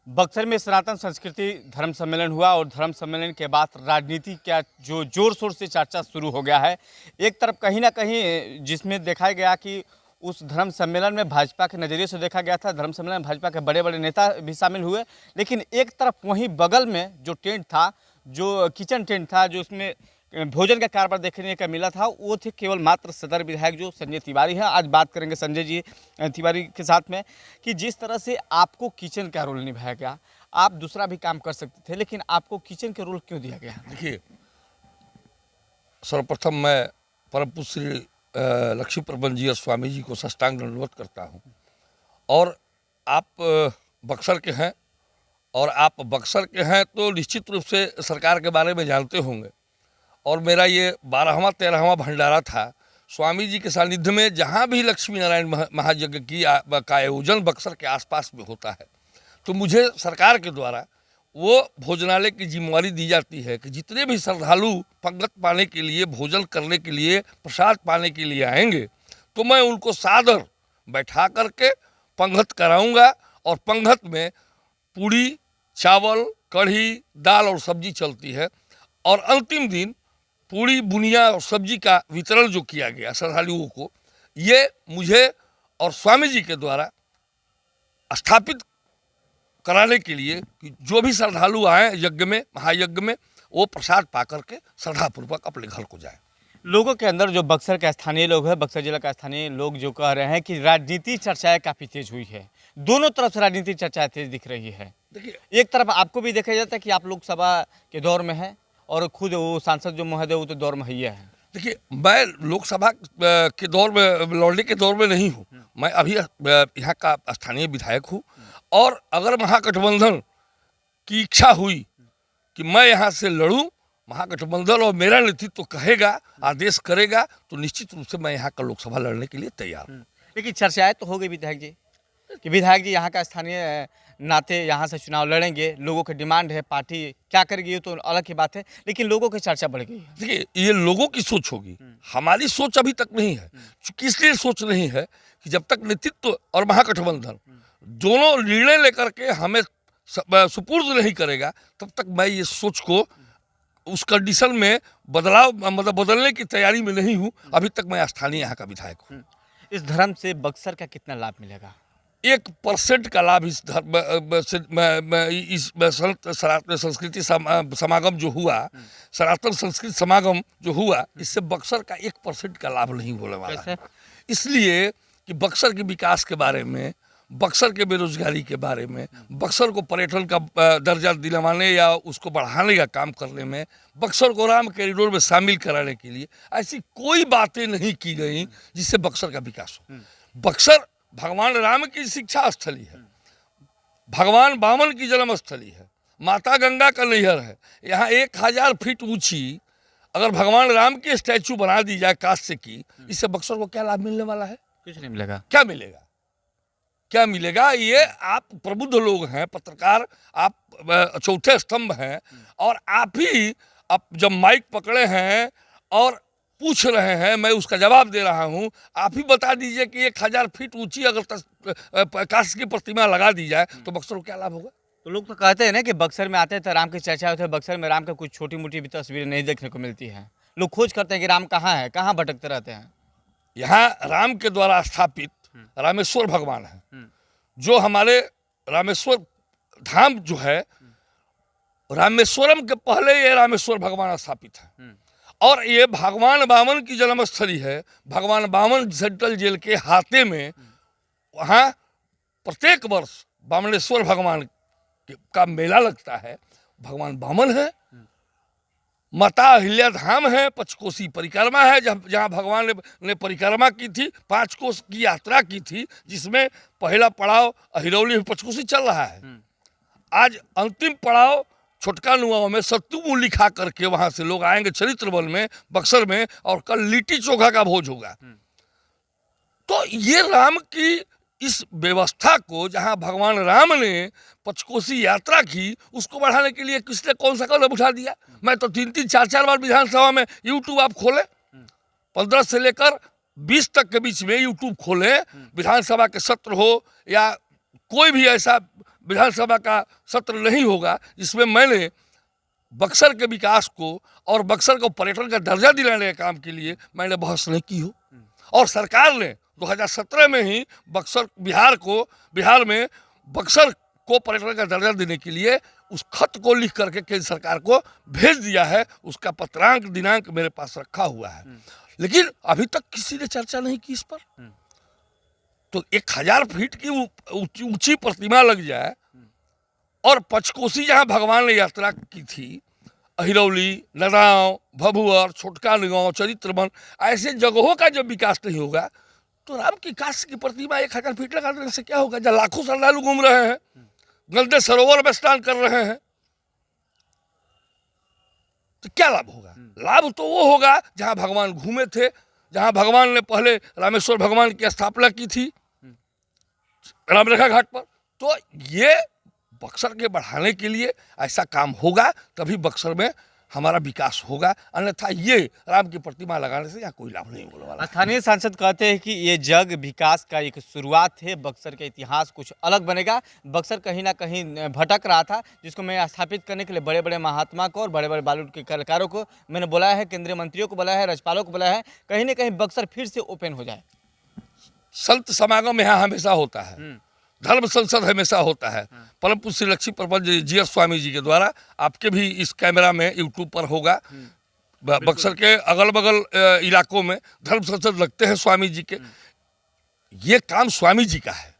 बक्सर में सनातन संस्कृति धर्म सम्मेलन हुआ और धर्म सम्मेलन के बाद राजनीति का जो जोर शोर से चर्चा शुरू हो गया है। एक तरफ कहीं ना कहीं जिसमें देखा गया कि उस धर्म सम्मेलन में भाजपा के नज़रिए से देखा गया था, धर्म सम्मेलन में भाजपा के बड़े बड़े नेता भी शामिल हुए, लेकिन एक तरफ वहीं बगल में जो टेंट था, जो किचन टेंट था, जो उसमें भोजन का कारोबार देखने का मिला था, वो थे केवल मात्र सदर विधायक जो संजय तिवारी है। आज बात करेंगे संजय जी तिवारी के साथ में कि जिस तरह से आपको किचन का रोल निभाया गया, आप दूसरा भी काम कर सकते थे, लेकिन आपको किचन के रोल क्यों दिया गया? देखिए, सर्वप्रथम मैं परम पूज्य श्री लक्ष्मी प्रबंध जी और स्वामी जी को साष्टांग दंडवत करता हूँ। और आप बक्सर के हैं, और आप बक्सर के हैं तो निश्चित रूप से सरकार के बारे में जानते होंगे। और मेरा ये 12वां 13वां भंडारा था स्वामी जी के सानिध्य में, जहाँ भी लक्ष्मी नारायण महायज्ञ का आयोजन बक्सर के आसपास में होता है, तो मुझे सरकार के द्वारा वो भोजनालय की जिम्मेवारी दी जाती है कि जितने भी श्रद्धालु पंगत पाने के लिए, भोजन करने के लिए, प्रसाद पाने के लिए आएंगे, तो मैं उनको सादर बैठा करके पंगत कराऊंगा। और पंगत में पूड़ी, चावल, कढ़ी, दाल और सब्जी चलती है। और अंतिम दिन पूड़ी, बुनिया और सब्जी का वितरण जो किया गया श्रद्धालुओं को, ये मुझे और स्वामी जी के द्वारा स्थापित कराने के लिए कि जो भी श्रद्धालु आए यज्ञ में, महायज्ञ में, वो प्रसाद पा करके श्रद्धापूर्वक अपने घर को जाए। लोगों के अंदर जो बक्सर के स्थानीय लोग हैं, बक्सर जिला का स्थानीय लोग जो कह रहे हैं कि राजनीति चर्चाएं काफ़ी तेज हुई है, दोनों तरफ से राजनीति चर्चाएं तेज दिख रही है। देखिए, एक तरफ आपको भी देखा जाता है कि आप लोकसभा के दौर में हैं और खुद वो सांसद जो महोदय वो तो दौर में ही है। देखिए, मैं लोकसभा के दौर में, लौटने के दौर में नहीं हूँ। मैं अभी यहाँ का स्थानीय विधायक हूँ। और अगर महागठबंधन की इच्छा हुई कि मैं यहाँ से लड़ूं, महागठबंधन और मेरा नेतृत्व तो कहेगा, आदेश करेगा, तो निश्चित रूप से मैं यहाँ का लोकसभा लड़ने के लिए तैयार हूँ। लेकिन चर्चाएं तो हो गई विधायक जी कि विधायक जी यहाँ का स्थानीय नाते यहाँ से चुनाव लड़ेंगे, लोगों की डिमांड है, पार्टी क्या करेगी ये तो अलग की बात है, लेकिन लोगों की चर्चा बढ़ गई है। देखिए, ये लोगों की सोच होगी, हमारी सोच अभी तक नहीं है। चूंकि इसलिए सोच नहीं है कि जब तक नेतृत्व और महागठबंधन दोनों निर्णय लेकर के हमें सुपुर्द नहीं करेगा, तब तक मैं ये सोच को उस कंडीशन में बदलाव, मतलब बदलने की तैयारी में नहीं हूँ। अभी तक मैं स्थानीय यहाँ का विधायक हूँ। इस धर्म से बक्सर का कितना लाभ मिलेगा? 1% का लाभ इस सनातन संस्कृति समागम जो हुआ, सनातन संस्कृति समागम जो हुआ, इससे बक्सर का 1% का लाभ नहीं होने वाला है। इसलिए कि बक्सर के विकास के बारे में, बक्सर के बेरोजगारी के बारे में, बक्सर को पर्यटन का दर्जा दिलवाने या उसको बढ़ाने का काम करने में, बक्सर को राम कॉरिडोर में शामिल कराने के लिए ऐसी कोई बातें नहीं की गई जिससे बक्सर का विकास हो। बक्सर भगवान राम की शिक्षा स्थली है, भगवान वामन की जन्म स्थली है, माता गंगा का नैहर है। यहाँ 1000 फीट ऊंची अगर भगवान राम की स्टैचू बना दी जाए कांस्य की, इससे बक्सर को क्या लाभ मिलने वाला है? कुछ नहीं मिलेगा। क्या मिलेगा? क्या मिलेगा? ये आप प्रबुद्ध लोग हैं, पत्रकार, आप चौथे स्तंभ हैं, और आप ही आप जब माइक पकड़े हैं और पूछ रहे हैं, मैं उसका जवाब दे रहा हूं, आप ही बता दीजिए कि 1000 फीट ऊंची अगर कांस्य की प्रतिमा लगा दी जाए तो बक्सर को क्या लाभ होगा? तो लोग तो कहते हैं ना कि बक्सर में आते हैं तो राम की चर्चा होती है, बक्सर में राम का कुछ छोटी मोटी भी तस्वीरें नहीं देखने को मिलती हैं। लोग खोज करते हैं कि राम कहाँ है, कहाँ भटकते रहते हैं। यहाँ राम के द्वारा स्थापित रामेश्वर भगवान है, जो हमारे रामेश्वर धाम जो है, रामेश्वरम के पहले ये रामेश्वर भगवान स्थापित है। और ये भगवान वामन की जन्मस्थली है। भगवान वामन सेंट्रल जेल के हाथे में वहाँ प्रत्येक वर्ष वामनेश्वर भगवान का मेला लगता है। भगवान वामन है, माता अहिल्या धाम है, पंचकोसी परिक्रमा है, जहाँ भगवान ने परिक्रमा की थी, 5 कोस की यात्रा की थी, जिसमें पहला पड़ाव अहिरौली पंचकोसी चल रहा है। आज अंतिम पड़ाव छोटका नुआव में सत्तू लिखा करके वहां से लोग आएंगे चरित्र वन में, बक्सर में, और कल लिट्टी चोखा का भोज होगा। तो ये राम की इस व्यवस्था को, जहां भगवान राम ने पंचकोसी यात्रा की, उसको बढ़ाने के लिए किसने कौन सा कदम उठा दिया? मैं तो 3-3, 4-4 बार विधानसभा में, यूट्यूब आप खोले, 15 से लेकर 20 तक के बीच में यूट्यूब खोले, विधानसभा के सत्र हो या कोई भी ऐसा विधानसभा का सत्र नहीं होगा जिसमें मैंने बक्सर के विकास को और बक्सर को पर्यटन का दर्जा दिलाने के काम के लिए मैंने बहस नहीं की हो। और सरकार ने 2017 में ही बिहार में बक्सर को पर्यटन का दर्जा देने के लिए उस खत को लिख करके केंद्र सरकार को भेज दिया है। उसका पत्रांक दिनांक मेरे पास रखा हुआ है, लेकिन अभी तक किसी ने चर्चा नहीं की इस पर। तो 1000 फीट की ऊंची प्रतिमा लग जाए और पंचकोसी जहां भगवान ने यात्रा की थी, अहिरौली, नदांव, भभुअर, छोटका निगांव, चरित्रवन, ऐसे जगहों का जब विकास नहीं होगा तो राम की काशी की प्रतिमा 1000 फीट लगा देने से क्या होगा? जहाँ लाखों श्रद्धालु घूम रहे हैं, गंदे सरोवर में स्नान कर रहे हैं, तो क्या लाभ होगा? लाभ तो वो होगा जहां भगवान घूमे थे, जहां भगवान ने पहले रामेश्वर भगवान की स्थापना की थी रामरेखा घाट पर। तो ये बक्सर के बढ़ाने के लिए ऐसा काम होगा, तभी बक्सर में हमारा विकास होगा, अन्यथा ये राम की प्रतिमा लगाने से यहाँ कोई लाभ नहीं होने वाला। स्थानीय सांसद कहते हैं कि ये जग विकास का एक शुरुआत है, बक्सर का इतिहास कुछ अलग बनेगा। बक्सर कहीं ना कहीं भटक रहा था, जिसको मैं स्थापित करने के लिए बड़े बड़े महात्मा को और बड़े बड़े बॉलीवुड के कलाकारों को मैंने बुलाया है, केंद्रीय मंत्रियों को बुलाया है, राज्यपालों को बुलाया है, कहीं ना कहीं बक्सर फिर से ओपन हो जाए। संत समागम यहाँ हमेशा होता है, धर्म संसद हमेशा होता है। परम पूज्य श्री लक्ष्मी प्रबंध जीएस स्वामी जी के द्वारा, आपके भी इस कैमरा में यूट्यूब पर होगा, बक्सर के अगल बगल इलाकों में धर्म संसद लगते हैं स्वामी जी के। ये काम स्वामी जी का है,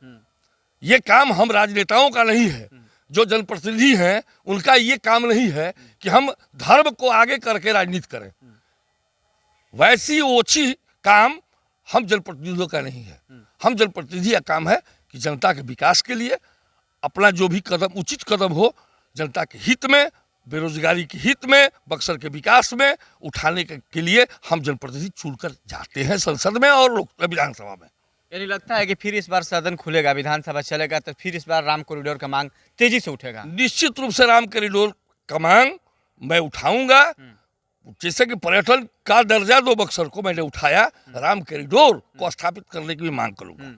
ये काम हम राजनेताओं का नहीं है। जो जनप्रतिनिधि हैं उनका ये काम नहीं है कि हम धर्म को आगे करके राजनीति करें। वैसी ओछी काम हम जनप्रतिनिधियों का नहीं है। हम जनप्रतिनिधि का काम है कि जनता के विकास के लिए अपना जो भी कदम उचित कदम हो, जनता के हित में, बेरोजगारी के हित में, बक्सर के विकास में उठाने के लिए हम जनप्रतिनिधि चुनकर जाते हैं संसद में और विधानसभा में। यानी लगता है कि फिर इस बार सदन खुलेगा, विधानसभा चलेगा, तो फिर इस बार राम कॉरिडोर का मांग तेजी से उठेगा। निश्चित रूप से राम कॉरिडोर का मांग मैं उठाऊंगा। जैसे कि पर्यटन का दर्जा दो बक्सर को मैंने उठाया, राम कॉरिडोर को स्थापित करने की भी मांग करूंगा।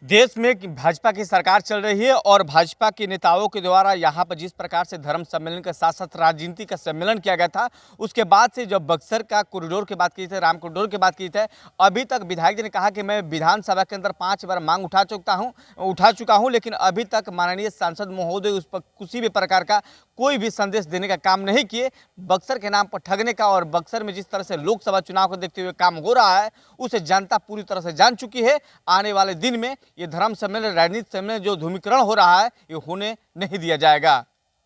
देश में भाजपा की सरकार चल रही है और भाजपा के नेताओं के द्वारा यहाँ पर जिस प्रकार से धर्म सम्मेलन के साथ साथ राजनीति का सम्मेलन किया गया था, उसके बाद से जब बक्सर का कॉरिडोर की बात की थी, राम कॉरिडोर की बात की थी, अभी तक विधायक जी ने कहा कि मैं विधानसभा के अंदर 5 बार मांग उठा चुका हूँ, लेकिन अभी तक माननीय सांसद महोदय उस पर किसी भी प्रकार का कोई भी संदेश देने का काम नहीं किए। बक्सर के नाम पर ठगने का और बक्सर में जिस तरह से लोकसभा चुनाव को देखते हुए काम हो रहा है, उसे जनता पूरी तरह से जान चुकी है। आने वाले दिन में ये धर्म सम्मेलन, राजनीति सम्मेलन जो ध्रुवीकरण हो रहा है, ये होने नहीं दिया जाएगा।